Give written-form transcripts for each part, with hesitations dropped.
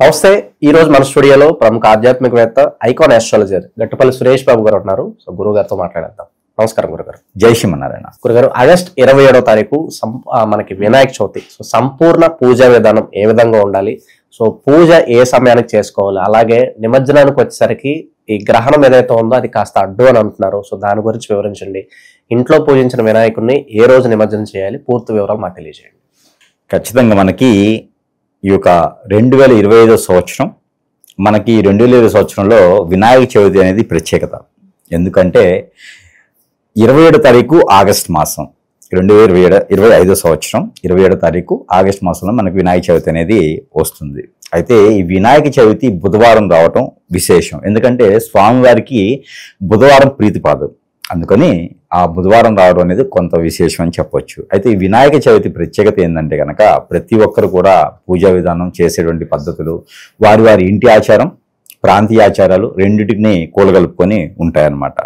నమస్తే. ఈ రోజు మన స్టూడియోలో ప్రముఖ ఆధ్యాత్మికవేత్త ఐకాన్ ఆస్ట్రాలజర్ గట్టపల్లి సురేష్ బాబు గారు ఉన్నారు. సో గురువు గారితో మాట్లాడేద్దాం. నమస్కారం గురుగారు. జై శ్రీమన్నారాయణ. గురుగారు, ఆగస్ట్ 27వ తారీఖు మనకి వినాయక చవితి. సో సంపూర్ణ పూజా విధానం ఏ విధంగా ఉండాలి, సో పూజ ఏ సమయానికి చేసుకోవాలి, అలాగే నిమజ్జనానికి వచ్చేసరికి ఈ గ్రహణం ఏదైతే ఉందో అది కాస్త అడ్డు అని అంటున్నారు. సో దాని గురించి వివరించండి. ఇంట్లో పూజించిన వినాయకుడిని ఏ రోజు నిమజ్జనం చేయాలి, పూర్తి వివరాలు మాకు తెలియజేయండి. ఖచ్చితంగా మనకి ఈ యొక్క 2025 సంవత్సరం, మనకి 2025 సంవత్సరంలో వినాయక చవితి అనేది ప్రత్యేకత. ఎందుకంటే 27 తారీఖు ఆగస్ట్ మాసం, 2025 సంవత్సరం 27 తారీఖు ఆగస్ట్ మాసంలో మనకి వినాయక చవితి అనేది వస్తుంది. అయితే ఈ వినాయక చవితి బుధవారం రావటం విశేషం. ఎందుకంటే స్వామివారికి బుధవారం ప్రీతిపాదం, అందుకని ఆ బుధవారం రావడం అనేది కొంత విశేషం అని చెప్పొచ్చు. అయితే ఈ వినాయక చవితి ప్రత్యేకత ఏంటంటే కనుక ప్రతి ఒక్కరు కూడా పూజా విధానం చేసేటువంటి పద్ధతులు వారి వారి ఇంటి ఆచారం, ప్రాంతీయ ఆచారాలు రెండింటిని కూలగలుపుకొని ఉంటాయన్నమాట.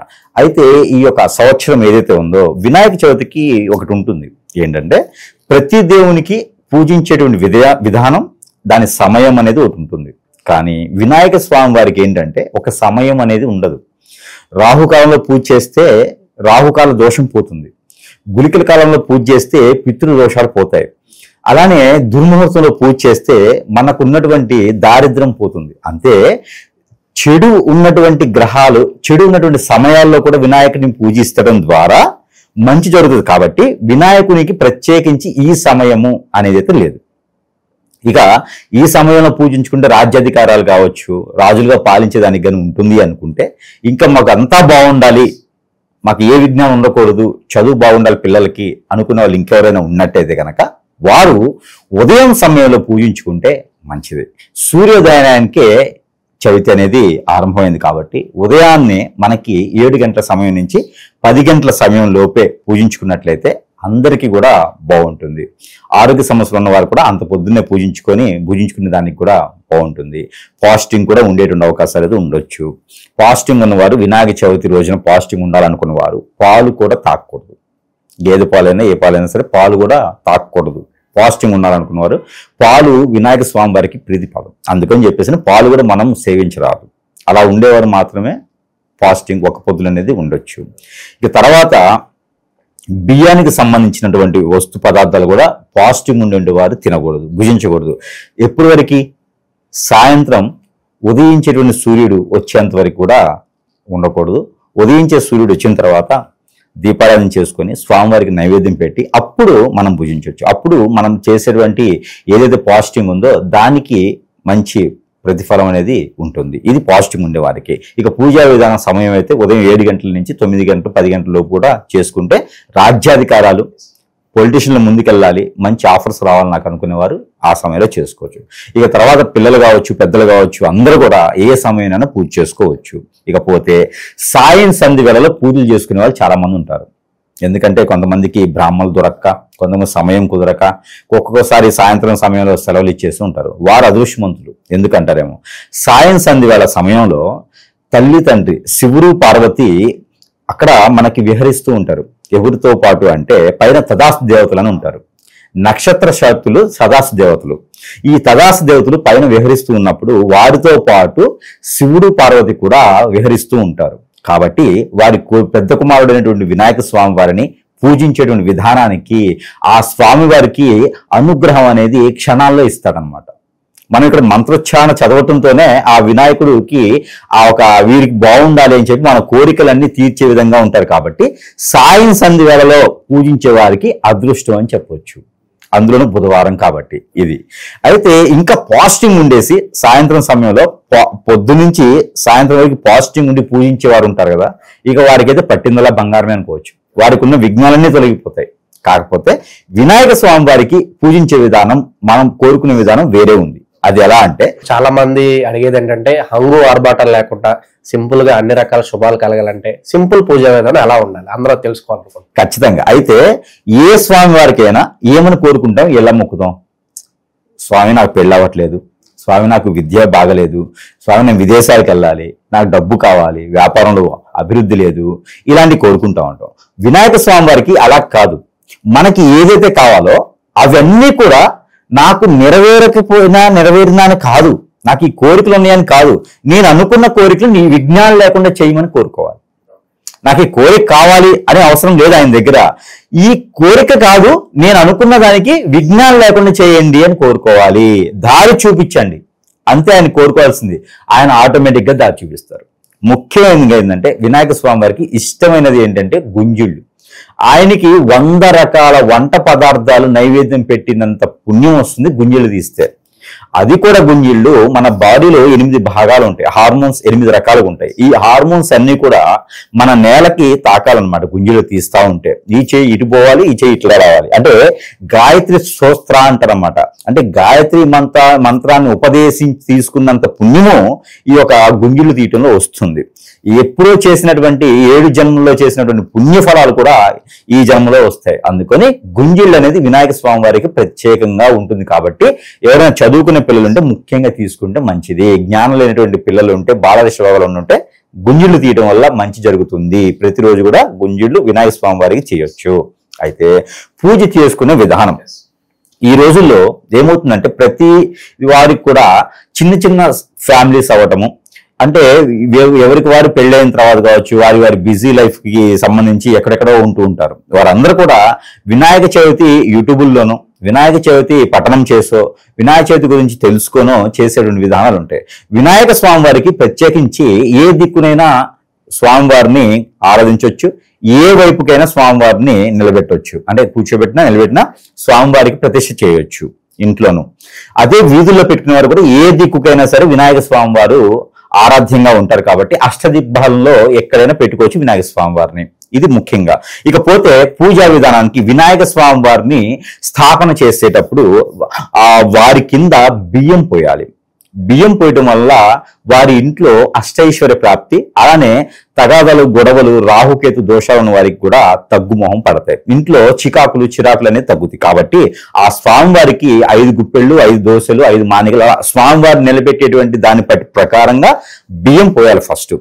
అయితే ఈ యొక్క సంవత్సరం ఏదైతే ఉందో వినాయక చవితికి ఒకటి ఉంటుంది. ఏంటంటే ప్రతి దేవునికి పూజించేటువంటి విధానం, దాని సమయం అనేది ఒకటి ఉంటుంది. కానీ వినాయక స్వామి వారికి ఏంటంటే ఒక సమయం అనేది ఉండదు. రాహుకాలంలో పూజ చేస్తే రాహుకాల దోషం పోతుంది, గుళికల కాలంలో పూజ చేస్తే పితృ దోషాలు పోతాయి, అలానే దుర్ముహూర్తంలో పూజ చేస్తే మనకున్నటువంటి దారిద్ర్యం పోతుంది. అంతే చెడు ఉన్నటువంటి గ్రహాలు, చెడు ఉన్నటువంటి సమయాల్లో కూడా వినాయకుడిని పూజిస్తడం ద్వారా మంచి జరుగుతుంది. కాబట్టి వినాయకునికి ప్రత్యేకించి ఈ సమయము అనేది అయితే లేదు. ఇక ఈ సమయంలో పూజించుకుంటే రాజ్యాధికారాలు కావచ్చు, రాజులుగా పాలించేదానికి కానీ ఉంటుంది అనుకుంటే, ఇంకా మాకు అంతా బాగుండాలి, మాకు ఏ విజ్ఞానం ఉండకూడదు, చదువు బాగుండాలి పిల్లలకి అనుకునే వాళ్ళు ఇంకెవరైనా ఉన్నట్టయితే కనుక వారు ఉదయం సమయంలో పూజించుకుంటే మంచిది. సూర్యోదయానికే చవితి అనేది ఆరంభమైంది కాబట్టి ఉదయాన్నే మనకి 7 గంటల సమయం నుంచి 10 గంటల సమయం లోపే పూజించుకున్నట్లయితే అందరికీ కూడా బాగుంటుంది. ఆరోగ్య సమస్యలు ఉన్న వారు కూడా అంత పొద్దున్నే పూజించుకునే దానికి కూడా బాగుంటుంది. పాస్టింగ్ కూడా ఉండేటువంటి అవకాశాలు అయితే ఉండొచ్చు. పాస్టింగ్ ఉన్నవారు వినాయక చవితి రోజున పాస్టింగ్ ఉండాలనుకున్న వారు పాలు కూడా తాకూడదు. గేదె పాలైనా ఏ పాలైనా సరే పాలు కూడా తాకూడదు. పాస్టింగ్ ఉండాలనుకున్నవారు పాలు వినాయక స్వామి వారికి ప్రీతిపాదం, అందుకని చెప్పేసి పాలు కూడా మనం సేవించరాదు. అలా ఉండేవారు మాత్రమే పాస్టింగ్ ఒక పొద్దులు అనేది ఉండొచ్చు. ఇక తర్వాత బియ్యానికి సంబంధించినటువంటి వస్తు పదార్థాలు కూడా పాజిటివ్ ఉండే వారు తినకూడదు, భుజించకూడదు. ఎప్పటి వరకు? సాయంత్రం ఉదయించేటువంటి సూర్యుడు వచ్చేంత వరకు కూడా ఉండకూడదు. ఉదయించే సూర్యుడు వచ్చిన తర్వాత దీపారాధన చేసుకొని స్వామివారికి నైవేద్యం పెట్టి అప్పుడు మనం భుజించవచ్చు. అప్పుడు మనం చేసేటువంటి ఏదైతే పాజిటివ్ ఉందో దానికి మంచి ప్రతిఫలం అనేది ఉంటుంది. ఇది పాజిటివ్ ఉండే వారికి. ఇక పూజా విధానం సమయం అయితే ఉదయం 7 గంటల నుంచి 9 గంటలు 10 గంటల లోపు కూడా చేసుకుంటే రాజ్యాధికారాలు, పొలిటీషియన్ల ముందుకెళ్ళాలి, మంచి ఆఫర్స్ రావాలి నాకు అనుకునేవారు ఆ సమయంలో చేసుకోవచ్చు. ఇక తర్వాత పిల్లలు కావచ్చు, పెద్దలు కావచ్చు, అందరూ కూడా ఏ సమయమైనా పూజ చేసుకోవచ్చు. ఇకపోతే సాయం సంధి వేళలో పూజలు చేసుకునే వాళ్ళు చాలా మంది ఉంటారు. ఎందుకంటే కొంతమందికి బ్రాహ్మణులు దొరక్క, కొంతమంది సమయం కుదరక ఒక్కొక్కసారి సాయంత్రం సమయంలో సెలవులు ఇచ్చేసి ఉంటారు. వారు అదృష్టవంతులు. ఎందుకంటారేమో, సాయం సంధి వేళ సమయంలో తల్లి తండ్రి శివుడు పార్వతి అక్కడ మనకి విహరిస్తూ ఉంటారు. ఎవరితో పాటు అంటే పైన తదాస్తు దేవతలను ఉంటారు, నక్షత్ర శక్తులు సదాస్తు దేవతలు. ఈ తదాస్తు దేవతలు పైన విహరిస్తూ ఉన్నప్పుడు వారితో పాటు శివుడు పార్వతి కూడా విహరిస్తూ ఉంటారు. కాబట్టి వారి పెద్ద కుమారుడు అయినటువంటి వినాయక స్వామి వారిని పూజించేటువంటి విధానానికి ఆ స్వామి వారికి అనుగ్రహం అనేది క్షణాల్లో ఇస్తాడనమాట. మనం ఇక్కడ మంత్రోచ్చారణ చదవటంతోనే ఆ వినాయకుడికి వీరికి బాగుండాలి అని చెప్పి మన కోరికలన్నీ తీర్చే విధంగా ఉంటారు. కాబట్టి సాయం సంధి వేళలో పూజించే వారికి అదృష్టం అని చెప్పొచ్చు, అందులోనూ బుధవారం కాబట్టి ఇది. అయితే ఇంకా పాజిటివ్ ఉండేసి సాయంత్రం సమయంలో పొద్దు నుంచి సాయంత్రం వరకు పాజిటివ్ ఉండి పూజించేవారు ఉంటారు కదా, ఇక వారికైతే పట్టిందలా బంగారమే అనుకోవచ్చు. వారికి ఉన్న విఘ్నాలన్నీ తొలగిపోతాయి. కాకపోతే వినాయక స్వామి వారికి పూజించే విధానం, మనం కోరుకునే విధానం వేరే ఉంది. అది ఎలా అంటే, చాలా మంది అడిగేది ఏంటంటే హంగు ఆర్భాటాలు లేకుండా సింపుల్ గా అన్ని రకాల శుభాలు కలగాలంటే సింపుల్ పూజా విధానం ఎలా ఉండాలి అందరూ తెలుసుకోవాలనుకుంటున్నాం. ఖచ్చితంగా. అయితే ఏ స్వామి వారికైనా ఏమని కోరుకుంటాం, ఎలా మొక్కుతాం? స్వామి నాకు పెళ్ళి అవ్వట్లేదు, స్వామి నాకు విద్య బాగలేదు, స్వామి నేను విదేశాలకు వెళ్ళాలి, నాకు డబ్బు కావాలి, వ్యాపారంలో అభివృద్ధి లేదు, ఇలాంటి కోరుకుంటా ఉంటాం. వినాయక స్వామి వారికి అలా కాదు. మనకి ఏదైతే కావాలో అవన్నీ కూడా నాకు నెరవేరకపోయినా నెరవేరినా అని కాదు, నాకు ఈ కోరికలు ఉన్నాయని కాదు, నేను అనుకున్న కోరికలు నీ విజ్ఞానం లేకుండా చేయమని కోరుకోవాలి. నాకు ఈ కోరిక కావాలి అనే అవసరం లేదు ఆయన దగ్గర. ఈ కోరిక కాదు, నేను అనుకున్న దానికి విజ్ఞానం లేకుండా చేయండి అని కోరుకోవాలి. దారి చూపించండి, అంతే ఆయన కోరుకోవాల్సింది. ఆయన ఆటోమేటిక్గా దారి చూపిస్తారు. ముఖ్యమైనది ఏంటంటే వినాయక స్వామి వారికి ఇష్టమైనది ఏంటంటే గుంజిళ్ళు. ఆయనకి 100 రకాల వంట పదార్థాలు నైవేద్యం పెట్టినంత పుణ్యం వస్తుంది గుంజిళ్ళు తీస్తే. అది కూడా గుంజిళ్ళు మన బాడీలో 8 భాగాలు ఉంటాయి, హార్మోన్స్ 8 రకాలుగా ఉంటాయి. ఈ హార్మోన్స్ అన్ని కూడా మన నేలకి తాకాలన్నమాట గుంజిళ్ళు తీస్తా ఉంటే. ఈ చేయి ఇటు పోవాలి, ఈ చేయి ఇట్లా రావాలి. అంటే గాయత్రి స్తోత్ర అంటారన్నమాట. అంటే గాయత్రి మంత్రాన్ని ఉపదేశించి తీసుకున్నంత పుణ్యము ఈ యొక్క గుంజిళ్ళు తీయటంలో వస్తుంది. ఎప్పుడో చేసినటువంటి 7 జన్మల్లో చేసినటువంటి పుణ్యఫలాలు కూడా ఈ జన్మలో వస్తాయి. అందుకని గుంజిళ్ళు అనేది వినాయక స్వామి వారికి ప్రత్యేకంగా ఉంటుంది. కాబట్టి ఎవరైనా చదువుకునే పిల్లలు ఉంటే ముఖ్యంగా తీసుకుంటే మంచిది. జ్ఞానం లేనటువంటి పిల్లలు ఉంటే, బాలదశ రోగాలు ఉంటే గుంజిళ్ళు తీయడం వల్ల మంచి జరుగుతుంది. ప్రతిరోజు కూడా గుంజిళ్ళు వినాయక స్వామి వారికి చేయొచ్చు. అయితే పూజ చేసుకునే విధానం ఈ రోజుల్లో ఏమవుతుందంటే ప్రతి వారికి కూడా చిన్న చిన్న ఫ్యామిలీస్ అవ్వటము, అంటే ఎవరికి వారు పెళ్ళైన తర్వాత కావచ్చు, వారి బిజీ లైఫ్ కి సంబంధించి ఎక్కడెక్కడో ఉంటూ ఉంటారు. వారందరూ కూడా వినాయక చవితి యూట్యూబుల్లోనూ, వినాయక చవితి పఠనం చేసో, వినాయక చవితి గురించి తెలుసుకోనో చేసేటువంటి విధానాలు ఉంటాయి. వినాయక స్వామి వారికి ప్రత్యేకించి ఏ దిక్కునైనా స్వామివారిని ఆరాధించవచ్చు, ఏ వైపుకైనా స్వామివారిని నిలబెట్టవచ్చు. అంటే కూర్చోబెట్టినా నిలబెట్టినా స్వామివారికి ప్రతిష్ఠ చేయొచ్చు ఇంట్లోనూ. అదే వీధుల్లో పెట్టుకునే వారు కూడా ఏ దిక్కుకైనా సరే వినాయక స్వామి వారు ఆరాధ్యంగా ఉంటారు. కాబట్టి అష్టదిగ్భాలంలో ఎక్కడైనా పెట్టుకోవచ్చు వినాయక స్వామి వారిని. ఇది ముఖ్యంగా. ఇకపోతే పూజా విధానానికి వినాయక స్వామి వారిని స్థాపన చేసేటప్పుడు వారి కింద బియ్యం పోయాలి. బియ్యం పోయటం వల్ల వారి ఇంట్లో అష్టైశ్వర్య ప్రాప్తి, అలానే తగాదలు, గొడవలు, రాహుకేతు దోషాలు ఉన్న వారికి కూడా తగ్గుమోహం పడతాయి. ఇంట్లో చిరాకులు అనేది తగ్గుతాయి. కాబట్టి ఆ స్వామివారికి 5 గుప్పెళ్ళు, 5 దోశలు, 5 మానికలు స్వామివారిని నిలబెట్టేటువంటి దాని ప్రకారంగా బియ్యం పోయాలి. ఫస్ట్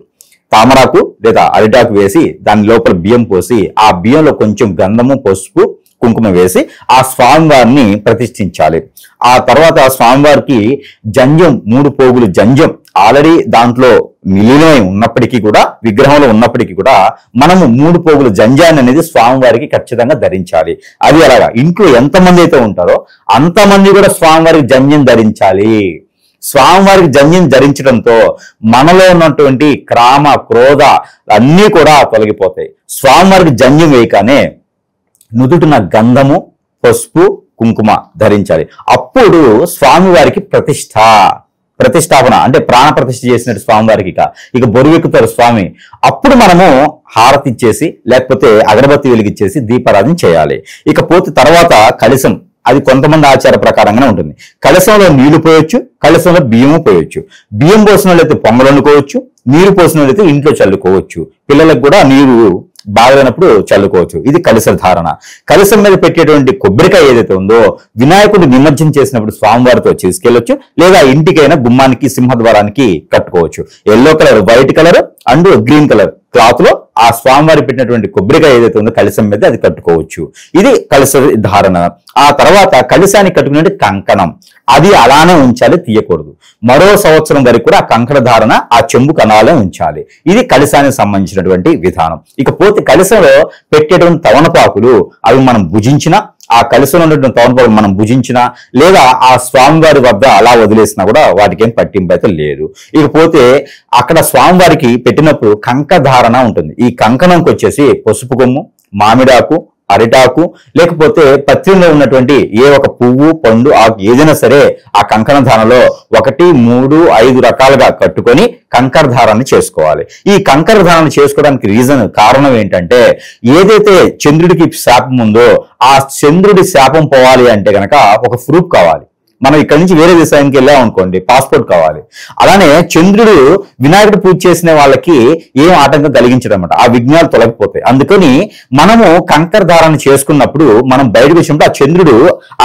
తామరాకు లేదా అరిటాకు వేసి దాని లోపల బియ్యం పోసి, ఆ బియ్యంలో కొంచెం గంధము, పసుపు, కుంకుమ వేసి ఆ స్వామివారిని ప్రతిష్ఠించాలి. ఆ తర్వాత స్వామివారికి జంజం, 3 పోగులు జంజం ఆల్రెడీ దాంట్లో విలీనమై ఉన్నప్పటికీ కూడా, విగ్రహంలో ఉన్నప్పటికీ కూడా మనము 3 పోగులు జంజాన్ని అనేది స్వామివారికి ఖచ్చితంగా ధరించాలి. అది అలాగా ఇంట్లో ఎంతమంది అయితే ఉంటారో అంతమంది కూడా స్వామివారికి జంజం ధరించాలి. స్వామివారికి జంజం ధరించడంతో మనలో ఉన్నటువంటి క్రామ, క్రోధ అన్నీ కూడా తొలగిపోతాయి. స్వామివారికి జంజం వేయగానే నుదుటిన గంధము, పసుపు, కుంకుమ ధరించాలి. అప్పుడు స్వామివారికి ప్రతిష్టాపన అంటే ప్రాణ ప్రతిష్ఠ చేసినట్టు స్వామివారికి ఇక బొరువెక్కుతారు స్వామి. అప్పుడు మనము హారతి ఇచ్చేసి లేకపోతే అగరబత్తి వెలిగిచ్చేసి దీపారాధన చేయాలి. ఇకపోతే తర్వాత కలశం, అది కొంతమంది ఆచార ప్రకారంగానే ఉంటుంది. కలశంలో నీళ్లు పోయొచ్చు, కలశంలో బియ్యము పోయొచ్చు. బియ్యం పోసిన వాళ్ళైతే పొంగలు వండుకోవచ్చు, నీరు పోసిన వాళ్ళైతే ఇంట్లో చల్లుకోవచ్చు. పిల్లలకు కూడా నీరు బాగలేనప్పుడు చల్లుకోవచ్చు. ఇది కలశ ధారణ. కలశం మీద పెట్టేటువంటి కొబ్బరికాయ ఏదైతే ఉందో వినాయకుడు నిమజ్జనం చేసినప్పుడు స్వామివారితో తీసుకెళ్లొచ్చు, లేదా ఇంటికైనా గుమ్మానికి, సింహద్వారానికి కట్టుకోవచ్చు. Yellow colour, white colour and green colour cloth లో ఆ స్వామివారి పెట్టినటువంటి కొబ్బరికాయ ఏదైతే ఉందో కలశం మీద అది కట్టుకోవచ్చు. ఇది కలశ ధారణ. ఆ తర్వాత కలశానికి కట్టుకునే కంకణం, అది అలానే ఉంచాలి, తీయకూడదు. మరో సంవత్సరం వరకు కూడా ఆ కంకణ ధారణ ఆ చెంబు కణాలే ఉంచాలి. ఇది కలశానికి సంబంధించినటువంటి విధానం. ఇకపోతే కలశంలో పెట్టేటువంటి తవనపాకులు అవి మనం భుజించినా, ఆ కలశంలో ఉన్నటువంటి తవనపాకులు మనం భుజించినా, లేదా ఆ స్వామివారి వద్ద అలా వదిలేసినా కూడా వాటికి ఏం పట్టింపు అయితే లేదు. ఇకపోతే అక్కడ స్వామివారికి పెట్టినప్పుడు కంక ధారణ ఉంటుంది. ఈ కంకణంకి వచ్చేసి పసుపు కొమ్ము, మామిడాకు, అరిటాకు, లేకపోతే పత్రిలో ఉన్నటువంటి ఏ ఒక పువ్వు, పండు, ఆకు ఏదైనా సరే ఆ కంకణ ధారణలో 1, 3, 5 రకాలుగా కట్టుకొని కంకర ధారణ చేసుకోవాలి. ఈ కంకర ధారణ చేసుకోవడానికి కారణం ఏంటంటే, ఏదైతే చంద్రుడికి శాపం ఉందో ఆ చంద్రుడి శాపం పోవాలి అంటే గనక ఒక ప్రూఫ్ కావాలి. మనం ఇక్కడి నుంచి వేరే దేశానికి వెళ్ళాం అనుకోండి, పాస్పోర్ట్ కావాలి. అలానే చంద్రుడు వినాయకుడు పూజ చేసిన వాళ్ళకి ఏం ఆటంకం కలిగించడన్నమాట, ఆ విఘ్నాలు తొలగిపోతాయి. అందుకని మనము కంకర ధారణ చేసుకున్నప్పుడు మనం బయటకు వచ్చినప్పుడు ఆ చంద్రుడు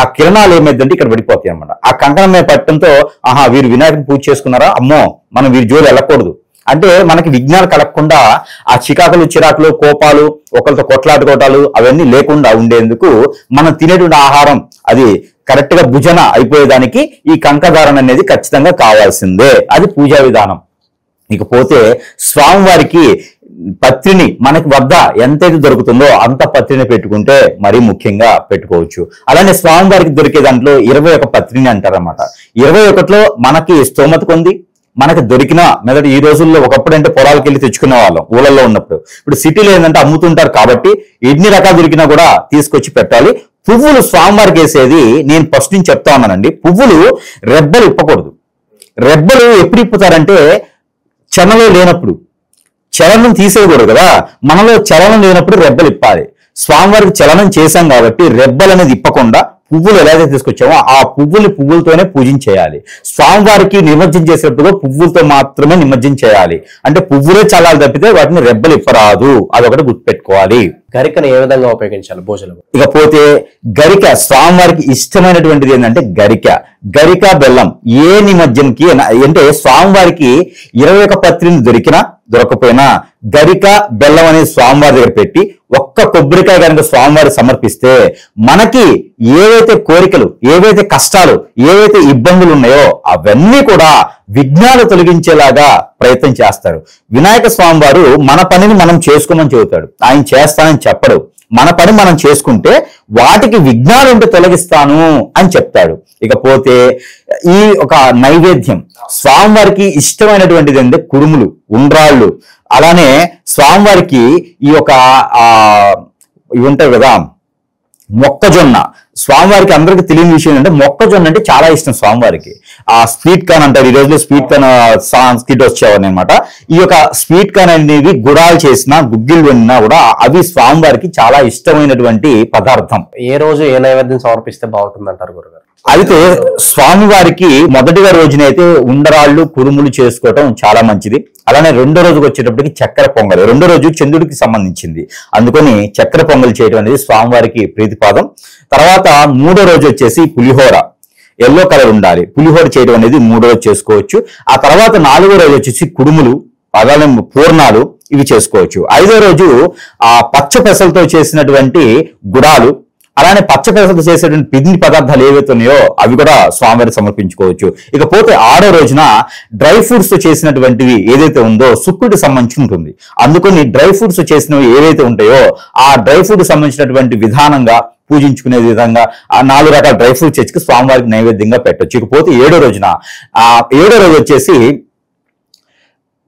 ఆ కిరణాలు ఏమైందంటే ఇక్కడ పడిపోతాయి అన్నమాట. ఆ కంకణం మీద పట్టడంతో ఆహా వీరు వినాయకుడు పూజ చేసుకున్నారా, అమ్మో మనం వీరి జోలు వెళ్ళకూడదు అంటే మనకి విఘ్నాలు కలగకుండా, ఆ చిరాకులు, కోపాలు, ఒకరితో కొట్లాడుకోవటాలు అవన్నీ లేకుండా ఉండేందుకు మనం తినేటువంటి ఆహారం అది కరెక్ట్ గా భుజన అయిపోయేదానికి ఈ కంకధారణ అనేది ఖచ్చితంగా కావాల్సిందే. అది పూజా విధానం. ఇకపోతే స్వామివారికి పత్రిని మనకి వద్ద ఎంతైతే దొరుకుతుందో అంత పత్రిని పెట్టుకుంటే మరీ ముఖ్యంగా పెట్టుకోవచ్చు. అలానే స్వామివారికి దొరికే దాంట్లో 21 పత్రిని అంటారన్నమాట. 21లో మనకి స్తోమత కొంది మనకి దొరికిన మెదడు ఈ రోజుల్లో ఒకప్పుడు అంటే పొలాలకు వెళ్ళి తెచ్చుకునే వాళ్ళం ఊళ్ళల్లో ఉన్నప్పుడు. ఇప్పుడు సిటీలో ఏంటంటే అమ్ముతుంటారు కాబట్టి ఎన్ని రకాలు దొరికినా కూడా తీసుకొచ్చి పెట్టాలి. పువ్వులు స్వామివారికి వేసేది నేను ఫస్ట్ నుంచి చెప్తా ఉన్నానండి. పువ్వులు రెబ్బలు ఇప్పకూడదు. రెబ్బలు ఎప్పుడు ఇప్పుతారంటే చలనం లేనప్పుడు. చలనం తీసేయకూడదు కదా, మనలో చలనం లేనప్పుడు రెబ్బలు ఇప్పాలి. స్వామివారికి చలనం చేశాం కాబట్టి రెబ్బలు అనేది ఇప్పకుండా పువ్వులు ఎలాగైతే తీసుకొచ్చామో ఆ పువ్వులతోనే పూజించేయాలి. స్వామివారికి నిమజ్జనం చేసేటప్పుడు పువ్వులతో మాత్రమే నిమజ్జనం చేయాలి. అంటే పువ్వులే చల్లాలి తప్పితే వాటిని రెబ్బలు ఇప్పరాదు. అదొకటి గుర్తుపెట్టుకోవాలి. గరికను ఏ విధంగా ఉపయోగించాలి భోజనం? ఇకపోతే గరిక స్వామివారికి ఇష్టమైనటువంటిది ఏంటంటే గరిక బెల్లం. ఏ నిమజ్జనకి అంటే స్వామివారికి 21 పత్రిని దొరకపోయినా గరిక బెల్లం అనేది స్వామివారి దగ్గర పెట్టి ఒక్క కొబ్బరికాయ కనుక స్వామివారి సమర్పిస్తే మనకి ఏవైతే కోరికలు, ఏవైతే కష్టాలు, ఏవైతే ఇబ్బందులు ఉన్నాయో అవన్నీ కూడా విఘ్నాలు తొలగించేలాగా ప్రయత్నం చేస్తారు. వినాయక స్వామి వారు మన పనిని మనం చేసుకోమని చెబుతాడు. ఆయన చేస్తానని చెప్పడు. మన పని మనం చేసుకుంటే వాటికి విఘ్నాలు ఉంటే తొలగిస్తాను అని చెప్తాడు. ఇకపోతే ఈ ఒక నైవేద్యం స్వామివారికి ఇష్టమైనటువంటిది అంటే కుడుములు, ఉండ్రాళ్ళు. అలానే స్వామివారికి ఈ యొక్క ఇవి ఉంటాయి కదా మొక్కజొన్న. స్వామివారికి అందరికీ తెలియని విషయం అంటే మొక్కజొన్న అంటే చాలా ఇష్టం స్వామివారికి. ఆ స్వీట్ కార్న్ అంటారు. ఈ రోజులో స్వీట్ కార్న్ స్వీట్ వచ్చేవారు అనమాట. ఈ యొక్క స్వీట్ కార్న్ అనేవి గుడాలు చేసినా గుగ్గిలు వండినా కూడా అవి స్వామివారికి చాలా ఇష్టమైనటువంటి పదార్థం. ఏ రోజు ఏ నైవేద్యం సమర్పిస్తే బాగుంటుంది అంటారు గురుగారు? అయితే స్వామివారికి మొదటిగా రోజునైతే ఉండరాళ్ళు కురుములు చేసుకోవటం చాలా మంచిది. అలానే రెండో రోజుకి వచ్చేటప్పటికి చక్కెర పొంగల్. రెండో రోజు చంద్రుడికి సంబంధించింది, అందుకని చక్కెర పొంగల్ చేయడం అనేది స్వామివారికి ప్రీతిపాదం. తర్వాత మూడో రోజు వచ్చేసి పులిహోర, ఎల్లో కలర్ ఉండాలి. పులిహోర చేయడం అనేది మూడో రోజు చేసుకోవచ్చు. ఆ తర్వాత నాలుగో రోజు వచ్చేసి కుడుములు, అలానే పూర్ణాలు ఇవి చేసుకోవచ్చు. ఐదో రోజు ఆ పచ్చ పెసలతో చేసినటువంటి గుడాలు, అలానే పచ్చ పెసలతో చేసేటువంటి పిండి పదార్థాలు ఏవైతే ఉన్నాయో అవి కూడా స్వామివారికి సమర్పించుకోవచ్చు. ఇకపోతే ఆరో రోజున డ్రై ఫ్రూట్స్ తో చేసినటువంటివి ఏదైతే ఉందో శుక్రుడికి సంబంధించి ఉంటుంది. అందుకని డ్రై ఫ్రూట్స్ చేసినవి ఏవైతే ఉంటాయో ఆ డ్రై ఫ్రూట్ సంబంధించినటువంటి విధానంగా పూజించుకునే విధంగా ఆ 4 రకాల డ్రై ఫ్రూట్స్ తెచ్చుకు స్వామివారికి నైవేద్యంగా పెట్టొచ్చు. ఇకపోతే ఏడో రోజు వచ్చేసి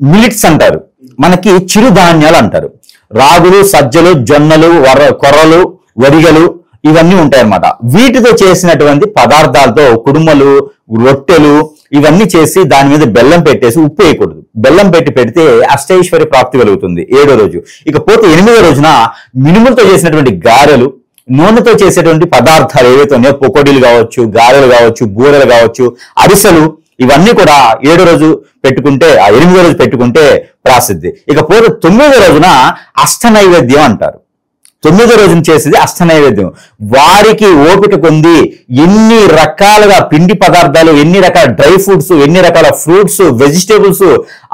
మిలిట్స్ అంటారు, మనకి చిరుధాన్యాలు అంటారు. రాగులు, సజ్జలు, జొన్నలు, కొర్రలు, వరిగలు ఇవన్నీ ఉంటాయన్నమాట. వీటితో చేసినటువంటి పదార్థాలతో కుడుమలు, రొట్టెలు ఇవన్నీ చేసి దాని మీద బెల్లం పెట్టేసి, ఉప్పు వేయకూడదు, బెల్లం పెడితే అష్టైశ్వర్య ప్రాప్తి కలుగుతుంది ఏడో రోజు. ఇకపోతే 8వ రోజున మినుములతో చేసినటువంటి గారెలు, నూనెతో చేసేటువంటి పదార్థాలు ఏవైతే ఉన్నాయో పొకోడీలు కావచ్చు, గారెలు కావచ్చు, బూరెలు కావచ్చు, అరిసెలు ఇవన్నీ కూడా ఏడో రోజు పెట్టుకుంటే, ఆ 8వ రోజు పెట్టుకుంటే ప్రాసిద్ధి. ఇకపోతే 9వ రోజున అష్ట నైవేద్యం అంటారు. 9వ రోజున చేసేది అష్ట నైవేద్యం. వారికి ఓపిక కొంది ఎన్ని రకాలుగా పిండి పదార్థాలు, ఎన్ని రకాల డ్రై ఫ్రూట్స్, ఎన్ని రకాల ఫ్రూట్స్, వెజిటేబుల్స్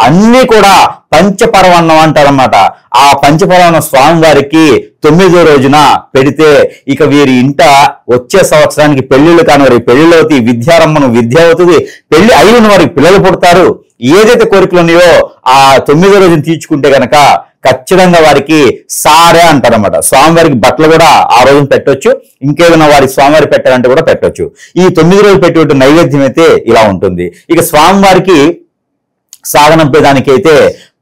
అన్ని కూడా పంచపరవన్నం అంటారన్నమాట. ఆ పంచపరవన్నం స్వామివారికి 9వ రోజున పెడితే ఇక వీరి ఇంట వచ్చే సంవత్సరానికి పెళ్లిళ్ళు కాని వారికి పెళ్లిళ్ళు అవుతాయి, విద్యారంభం విద్య అవుతుంది, పెళ్లి అయిన వారికి పిల్లలు పుడతారు. ఏదైతే కోరికలు ఉన్నాయో ఆ 9వ రోజున తీర్చుకుంటే గనక ఖచ్చితంగా వారికి సారే అంటారన్నమాట. స్వామివారికి బట్టలు కూడా ఆ రోజున పెట్టొచ్చు, ఇంకేదైనా వారికి స్వామివారి పెట్టాలంటే కూడా పెట్టొచ్చు. ఈ 9 రోజులు పెట్టే నైవేద్యం అయితే ఇలా ఉంటుంది. ఇక స్వామివారికి సాగనంపేదానికైతే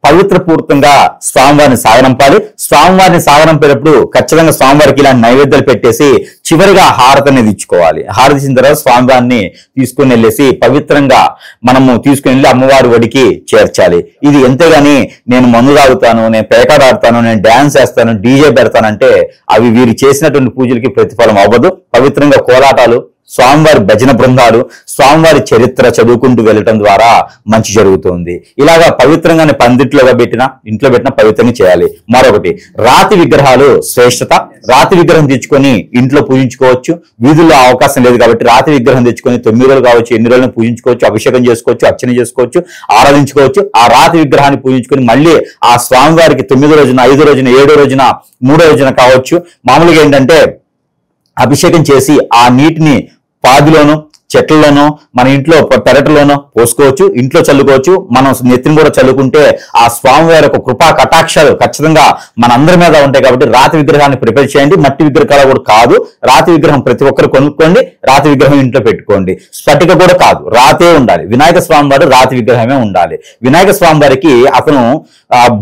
పవిత్రపూర్తంగా స్వామివారిని సాగనంపాలి. స్వామివారిని సాగనంపేటప్పుడు ఖచ్చితంగా స్వామివారికి ఇలాంటి నైవేద్యాలు పెట్టేసి చివరిగా హారతి అనేది ఇచ్చుకోవాలి. హారతి ఇచ్చిన తర్వాత స్వామివారిని తీసుకుని వెళ్ళేసి పవిత్రంగా మనము తీసుకుని వెళ్ళి అమ్మవారి ఒడికి చేర్చాలి. ఇది ఎంతేగాని నేను మందు తాగుతాను, నేను పేకాడ ఆడతాను, నేను డాన్స్ చేస్తాను, డీజే పెడతానంటే అవి వీరు చేసినటువంటి పూజలకి ప్రతిఫలం అవ్వదు. పవిత్రంగా కోలాటాలు, స్వామివారి భజన బృందాలు, స్వామివారి చరిత్ర చదువుకుంటూ వెళ్ళటం ద్వారా మంచి జరుగుతుంది. ఇలాగా పవిత్రంగానే పందిట్లో పెట్టినా పవిత్రంగా చేయాలి. మరొకటి రాతి విగ్రహాలు శ్రేష్టత. రాతి విగ్రహం తెచ్చుకొని ఇంట్లో పూజించుకోవచ్చు. వీధుల్లో అవకాశం లేదు కాబట్టి రాతి విగ్రహం తెచ్చుకొని 9 రోజులు కావచ్చు, 8 రోజులను పూజించుకోవచ్చు, అభిషేకం చేసుకోవచ్చు, అర్చన చేసుకోవచ్చు, ఆరాధించుకోవచ్చు. ఆ రాతి విగ్రహాన్ని పూజించుకొని మళ్ళీ ఆ స్వామివారికి 9వ రోజున, 5వ రోజున, 7వ రోజున, 3వ రోజున కావచ్చు మామూలుగా ఏంటంటే అభిషేకం చేసి ఆ నీటిని పాదిలోను, చెట్లలోనో, మన ఇంట్లో పెరటిలోనో పోసుకోవచ్చు, ఇంట్లో చల్లుకోవచ్చు. మనం నెత్తిని కూడా చల్లుకుంటే ఆ స్వామివారి యొక్క కృపా కటాక్షాలు ఖచ్చితంగా మన అందరి మీద ఉంటాయి. కాబట్టి రాతి విగ్రహాన్ని ప్రిపేర్ చేయండి. మట్టి విగ్రహాలు కూడా కాదు, రాతి విగ్రహం ప్రతి ఒక్కరు కొనుక్కోండి. రాతి విగ్రహం ఇంట్లో పెట్టుకోండి. స్ఫటిక కూడా కాదు, రాతే ఉండాలి. వినాయక స్వామి వారు రాతి విగ్రహమే ఉండాలి. వినాయక స్వామి వారికి అతను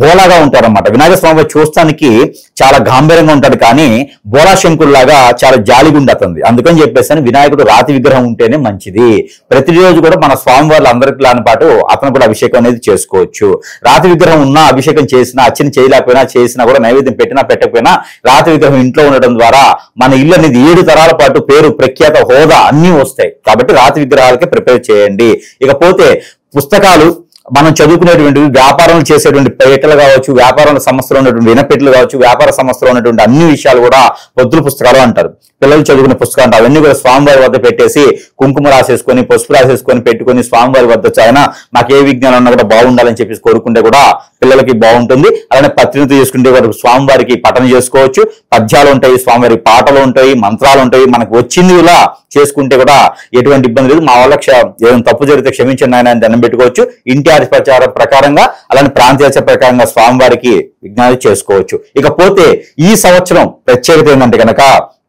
బోలాగా ఉంటారన్నమాట. వినాయక స్వామి వారు చూస్తానికి చాలా గాంభీర్యంగా ఉంటాడు, కానీ బోలా శంకుల్లాగా చాలా జాలిగుండి అతనిది. అందుకని చెప్పేసి వినాయకుడు రాతి విగ్రహం ఉంటేనే మంచిది. ప్రతిరోజు కూడా మన స్వామి వారు అందరికీ లాని పాటు అతను కూడా అభిషేకం అనేది చేసుకోవచ్చు. రాతి విగ్రహం ఉన్నా, అభిషేకం చేసినా, అర్చన చేయలేకపోయినా, చేసినా కూడా, నైవేద్యం పెట్టినా పెట్టకపోయినా రాతి విగ్రహం ఇంట్లో ఉండడం ద్వారా మన ఇల్లు అనేది 7 తరాల పాటు పేరు, ప్రఖ్యాత, హోదా అన్ని వస్తాయి. కాబట్టి రాతి విగ్రహాలకే ప్రిపేర్ చేయండి. ఇకపోతే పుస్తకాలు, మనం చదువుకునేటువంటి, వ్యాపారం చేసేటువంటి పెట్టెలు కావచ్చు, వ్యాపారాల సంస్థలో ఉన్నటువంటి వినపెట్టెలు కావచ్చు, వ్యాపార సంస్థలో ఉన్నటువంటి అన్ని విషయాలు కూడా పొద్దుల పుస్తకాలు అంటారు. పిల్లలు చదువుకునే పుస్తకాలు అంటారు. అవన్నీ కూడా స్వామివారి వద్ద పెట్టేసి కుంకుమ రాసేసుకొని, పసుపు రాసేసుకొని పెట్టుకొని స్వామివారి వద్ద ఆయన నాకు ఏ విజ్ఞానం ఉన్నా కూడా బాగుండాలని చెప్పేసి కోరుకుంటే కూడా పిల్లలకి బాగుంటుంది. అలానే పత్రికతో చేసుకుంటే వారికి స్వామివారికి పఠన చేసుకోవచ్చు. పద్యాలు ఉంటాయి, స్వామివారి పాటలు ఉంటాయి, మంత్రాలు ఉంటాయి. మనకు వచ్చింది ఇలా చేసుకుంటే కూడా ఎటువంటి ఇబ్బంది లేదు. మా వాళ్ళ ఏదైనా తప్పు జరిగితే క్షమించండి ఆయన అని దండం పెట్టుకోవచ్చు. ఇంటి ఆచార ప్రకారంగా, అలానే ప్రాంతీయ ప్రకారంగా స్వామివారికి విజ్ఞానం చేసుకోవచ్చు. ఇకపోతే ఈ సంవత్సరం ప్రత్యేకత ఏంటంటే కనుక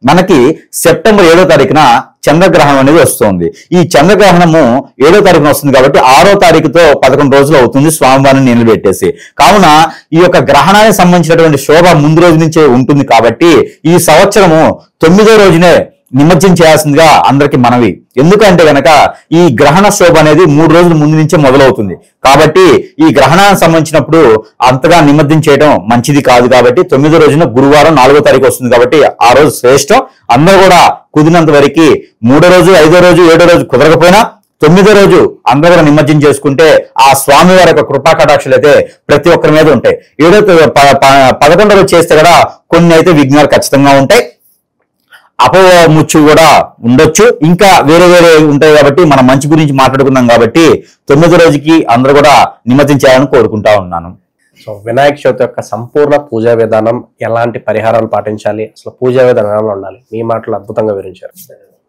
మనకి సెప్టెంబర్ 7వ తారీఖున చంద్రగ్రహణం అనేది వస్తుంది. ఈ చంద్రగ్రహణము 7వ తారీఖున వస్తుంది కాబట్టి 6వ తారీఖుతో 11 రోజులు అవుతుంది స్వామివారిని నిలబెట్టేసి. కావున ఈ యొక్క గ్రహణానికి సంబంధించినటువంటి శోభ ముందు రోజు నుంచే ఉంటుంది. కాబట్టి ఈ సంవత్సరము 9వ రోజునే నిమజ్జనం చేయాల్సిందిగా అందరికి మనవి. ఎందుకంటే గనక ఈ గ్రహణ శోభ అనేది 3 రోజుల ముందు నుంచే మొదలవుతుంది. కాబట్టి ఈ గ్రహణానికి సంబంధించినప్పుడు అంతగా నిమజ్జనం చేయడం మంచిది కాదు. కాబట్టి 9వ రోజున గురువారం 4వ తారీఖు వస్తుంది కాబట్టి ఆ రోజు శ్రేష్టం. అందరూ కూడా కుదిరినంత వరకు 3వ రోజు, 5వ రోజు, 7వ రోజు కుదరకపోయినా 9వ రోజు అందరూ కూడా నిమజ్జనం చేసుకుంటే ఆ స్వామి వారి యొక్క కృపా కటాక్షలు అయితే ప్రతి ఒక్కరి మీద ఉంటాయి. 11వ రోజు చేస్తే కూడా కొన్ని అయితే విఘ్నాలు ఖచ్చితంగా ఉంటాయి, అపముచ్చు కూడా ఉండొచ్చు, ఇంకా వేరే వేరే ఉంటాయి. కాబట్టి మనం మంచి గురించి మాట్లాడుకుందాం. కాబట్టి 9వ రోజుకి అందరూ కూడా నిమజ్జనం చేయాలని కోరుకుంటా ఉన్నాను. సో వినాయక చవితి యొక్క సంపూర్ణ పూజా విధానం, ఎలాంటి పరిహారాలు పాటించాలి, అసలు పూజా విధానం ఎలా ఉండాలి, మీ మాటలు అద్భుతంగా వివరించారు.